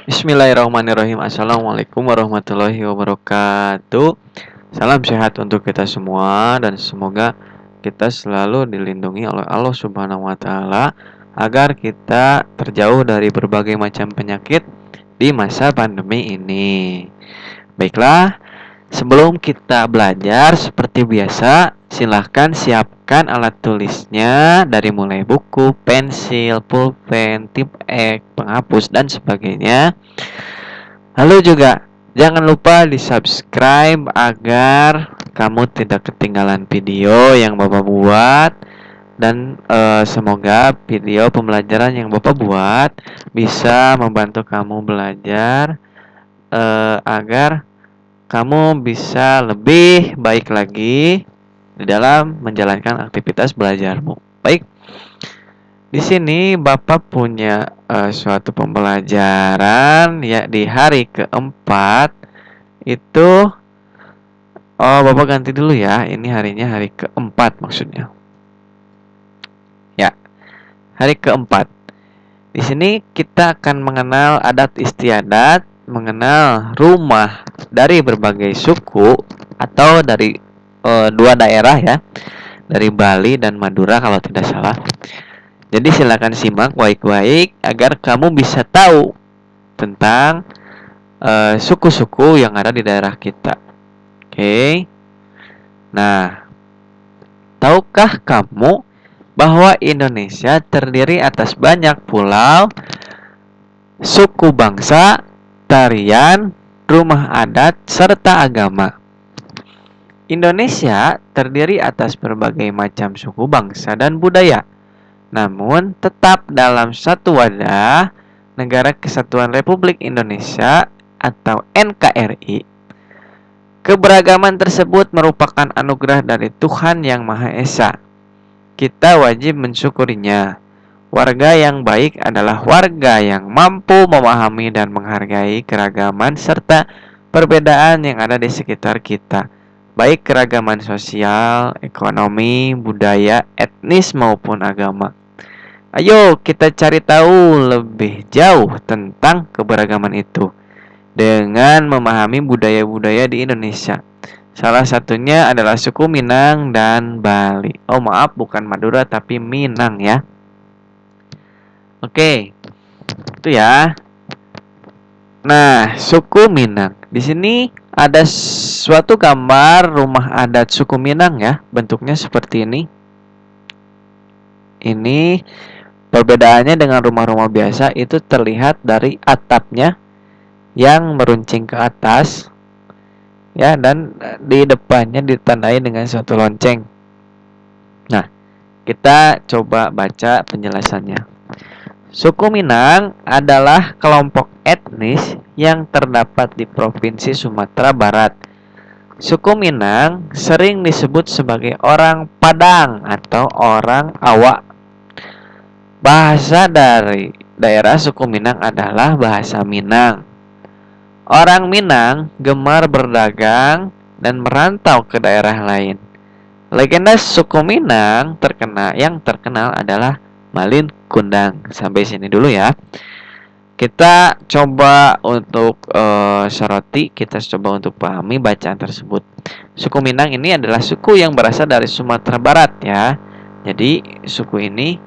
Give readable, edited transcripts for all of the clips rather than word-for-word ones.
Bismillahirrahmanirrahim. Assalamualaikum warahmatullahi wabarakatuh. Salam sehat untuk kita semua dan semoga kita selalu dilindungi oleh Allah Subhanahu wa taala agar kita terjauh dari berbagai macam penyakit di masa pandemi ini. Baiklah, sebelum kita belajar seperti biasa, silahkan siapkan alat tulisnya dari mulai buku, pensil, pulpen, tip ek, penghapus dan sebagainya. Lalu juga jangan lupa di-subscribe agar kamu tidak ketinggalan video yang Bapak buat dan semoga video pembelajaran yang Bapak buat bisa membantu kamu belajar agar kamu bisa lebih baik lagi di dalam menjalankan aktivitas belajarmu. Baik, di sini Bapak punya suatu pembelajaran ya di hari keempat itu. Oh, Bapak ganti dulu ya. Ini harinya hari keempat maksudnya. Ya, hari keempat. Di sini kita akan mengenal adat istiadat, mengenal rumah dari berbagai suku atau dari dua daerah ya, dari Bali dan Madura kalau tidak salah. Jadi silakan simak baik-baik agar kamu bisa tahu tentang suku-suku yang ada di daerah kita. Oke. Nah, tahukah kamu bahwa Indonesia terdiri atas banyak pulau, suku bangsa, tarian, rumah adat, serta agama? Indonesia terdiri atas berbagai macam suku bangsa dan budaya, namun tetap dalam satu wadah, Negara Kesatuan Republik Indonesia atau NKRI. Keberagaman tersebut merupakan anugerah dari Tuhan Yang Maha Esa. Kita wajib mensyukurinya. Warga yang baik adalah warga yang mampu memahami dan menghargai keragaman serta perbedaan yang ada di sekitar kita, baik keragaman sosial, ekonomi, budaya, etnis maupun agama. Ayo kita cari tahu lebih jauh tentang keberagaman itu dengan memahami budaya-budaya di Indonesia. Salah satunya adalah suku Minang dan Bali. Oh maaf, bukan Madura tapi Minang ya. Oke, itu ya. Nah, suku Minang. Di sini ada suatu gambar rumah adat suku Minang ya. Bentuknya seperti ini. Ini perbedaannya dengan rumah-rumah biasa itu terlihat dari atapnya yang meruncing ke atas ya, dan di depannya ditandai dengan suatu lonceng. Nah, kita coba baca penjelasannya. Suku Minang adalah kelompok etnis yang terdapat di Provinsi Sumatera Barat. Suku Minang sering disebut sebagai orang Padang atau orang Awak. Bahasa dari daerah suku Minang adalah bahasa Minang. Orang Minang gemar berdagang dan merantau ke daerah lain. Legenda suku Minang yang terkenal adalah Malin Kundang. Sampai sini dulu ya. Kita coba untuk soroti, kita coba untuk pahami bacaan tersebut. Suku Minang ini adalah suku yang berasal dari Sumatera Barat ya. Jadi suku ini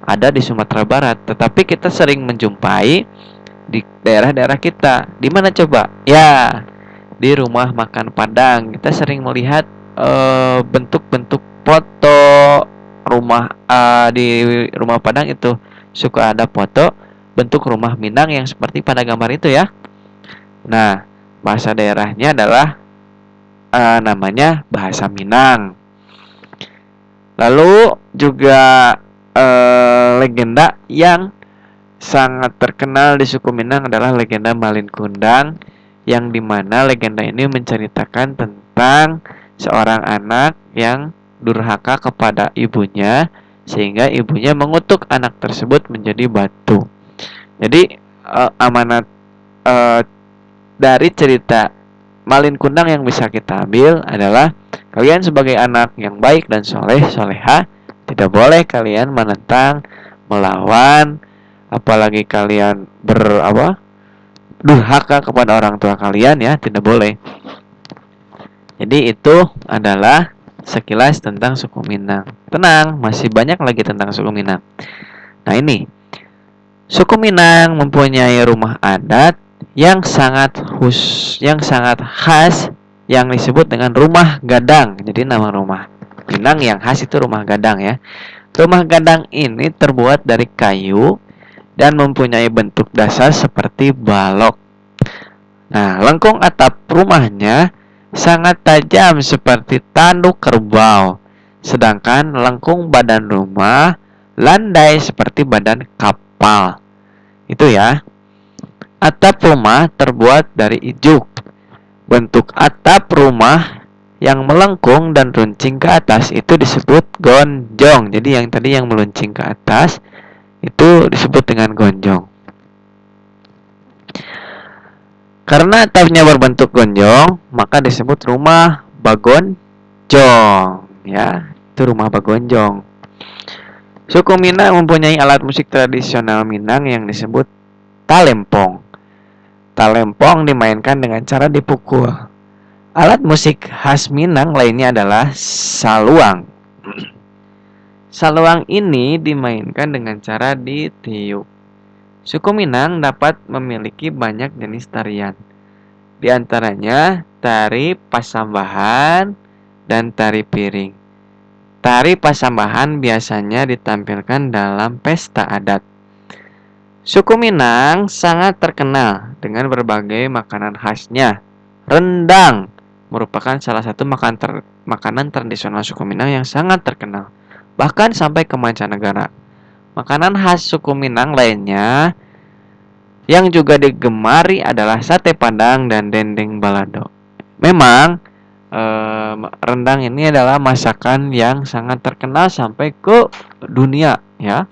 ada di Sumatera Barat, tetapi kita sering menjumpai di daerah-daerah kita. Di mana coba? Ya, di rumah makan Padang. Kita sering melihat bentuk-bentuk foto rumah di rumah Padang itu suka ada foto bentuk rumah Minang yang seperti pada gambar itu ya. Nah, bahasa daerahnya adalah namanya bahasa Minang. Lalu juga legenda yang sangat terkenal di suku Minang adalah legenda Malin Kundang, yang dimana legenda ini menceritakan tentang seorang anak yang durhaka kepada ibunya sehingga ibunya mengutuk anak tersebut menjadi batu. Jadi amanat dari cerita Malin Kundang yang bisa kita ambil adalah kalian sebagai anak yang baik dan soleha tidak boleh kalian menentang, melawan, apalagi kalian durhaka kepada orang tua kalian ya, tidak boleh. Jadi itu adalah sekilas tentang suku Minang. Tenang, masih banyak lagi tentang suku Minang. Nah ini, suku Minang mempunyai rumah adat yang yang sangat khas, yang disebut dengan rumah gadang. Jadi nama rumah Minang yang khas itu rumah gadang ya. Rumah gadang ini terbuat dari kayu dan mempunyai bentuk dasar seperti balok. Nah, lengkung atap rumahnya sangat tajam seperti tanduk kerbau. Sedangkan lengkung badan rumah landai seperti badan kapal. Itu ya. Atap rumah terbuat dari ijuk. Bentuk atap rumah yang melengkung dan runcing ke atas itu disebut gonjong. Jadi yang tadi yang meluncing ke atas itu disebut dengan gonjong. Karena atapnya berbentuk gonjong, maka disebut rumah bagonjong. Ya, itu rumah bagonjong. Suku Minang mempunyai alat musik tradisional Minang yang disebut talempong. Talempong dimainkan dengan cara dipukul. Alat musik khas Minang lainnya adalah saluang. Saluang ini dimainkan dengan cara ditiup. Suku Minang dapat memiliki banyak jenis tarian. Di antaranya tari pasambahan dan tari piring. Tari pasambahan biasanya ditampilkan dalam pesta adat. Suku Minang sangat terkenal dengan berbagai makanan khasnya. Rendang merupakan salah satu makanan tradisional suku Minang yang sangat terkenal, bahkan sampai ke mancanegara. Makanan khas suku Minang lainnya yang juga digemari adalah sate padang dan dendeng balado. Memang rendang ini adalah masakan yang sangat terkenal sampai ke dunia ya.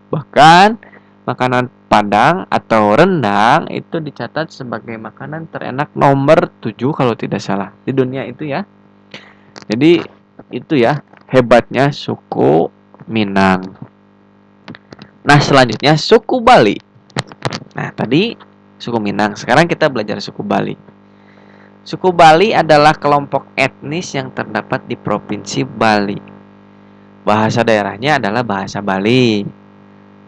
Bahkan makanan Padang atau rendang itu dicatat sebagai makanan terenak nomor 7 kalau tidak salah di dunia itu ya. Jadi itu ya hebatnya suku Minang. Nah, selanjutnya suku Bali. Nah, tadi suku Minang, sekarang kita belajar suku Bali. Suku Bali adalah kelompok etnis yang terdapat di Provinsi Bali. Bahasa daerahnya adalah bahasa Bali.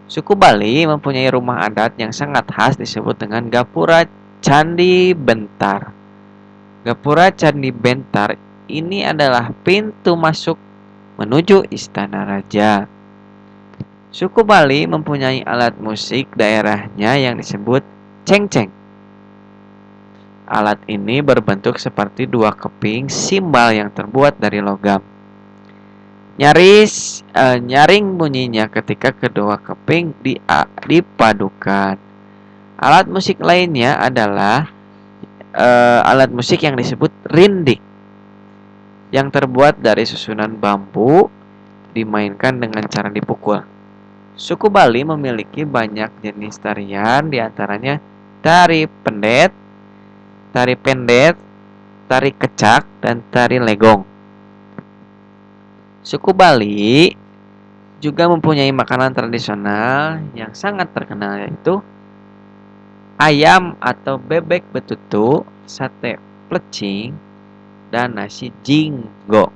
Suku Bali mempunyai rumah adat yang sangat khas disebut dengan Gapura Candi Bentar. Gapura Candi Bentar ini adalah pintu masuk menuju Istana Raja. Suku Bali mempunyai alat musik daerahnya yang disebut cengceng. Alat ini berbentuk seperti dua keping simbal yang terbuat dari logam. Nyaring bunyinya ketika kedua keping dipadukan. Alat musik lainnya adalah alat musik yang disebut rindik, yang terbuat dari susunan bambu, dimainkan dengan cara dipukul. Suku Bali memiliki banyak jenis tarian, diantaranya tari pendet, tari kecak, dan tari legong. Suku Bali juga mempunyai makanan tradisional yang sangat terkenal, yaitu ayam atau bebek betutu, sate plecing, dan nasi jinggo.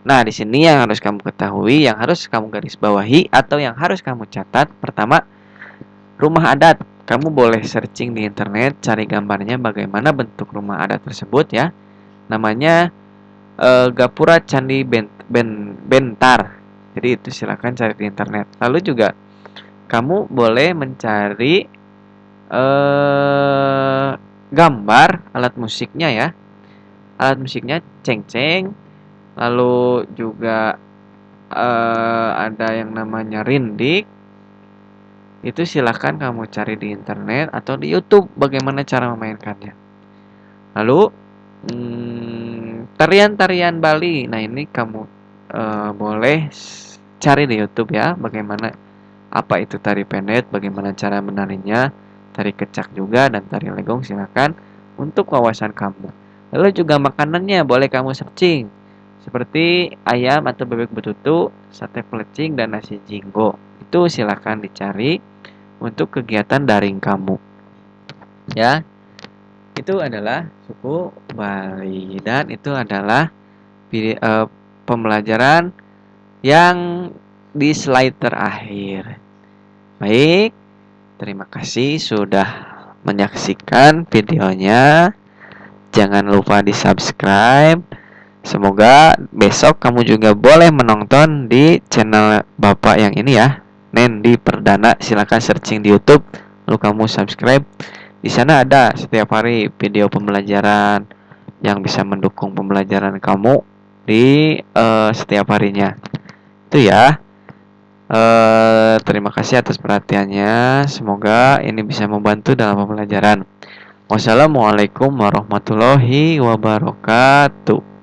Nah, di sini yang harus kamu ketahui, yang harus kamu garis bawahi, atau yang harus kamu catat, pertama, rumah adat. Kamu boleh searching di internet, cari gambarnya bagaimana bentuk rumah adat tersebut ya. Namanya Gapura Candi Bentar. Jadi itu silakan cari di internet. Lalu juga kamu boleh mencari gambar alat musiknya ya. Alat musiknya cengceng. Lalu juga ada yang namanya rindik. Itu silakan kamu cari di internet atau di YouTube bagaimana cara memainkannya. Lalu tarian-tarian Bali. Nah, ini kamu boleh cari di YouTube ya, bagaimana apa itu tari pendet, bagaimana cara menarinya, tari kecak juga dan tari legong silakan untuk wawasan kamu. Lalu juga makanannya boleh kamu searching seperti ayam atau bebek betutu, sate pelecing dan nasi jinggo. Itu silakan dicari untuk kegiatan daring kamu. Ya, Itu adalah suku Bali dan itu adalah pembelajaran yang di slide terakhir. Baik, terima kasih sudah menyaksikan videonya. Jangan lupa di-subscribe. Semoga besok kamu juga boleh menonton di channel Bapak yang ini ya. Nendi Perdana, silakan searching di YouTube, lalu kamu subscribe. Di sana ada setiap hari video pembelajaran yang bisa mendukung pembelajaran kamu di setiap harinya. Itu ya. Terima kasih atas perhatiannya. Semoga ini bisa membantu dalam pembelajaran. Wassalamualaikum warahmatullahi wabarakatuh.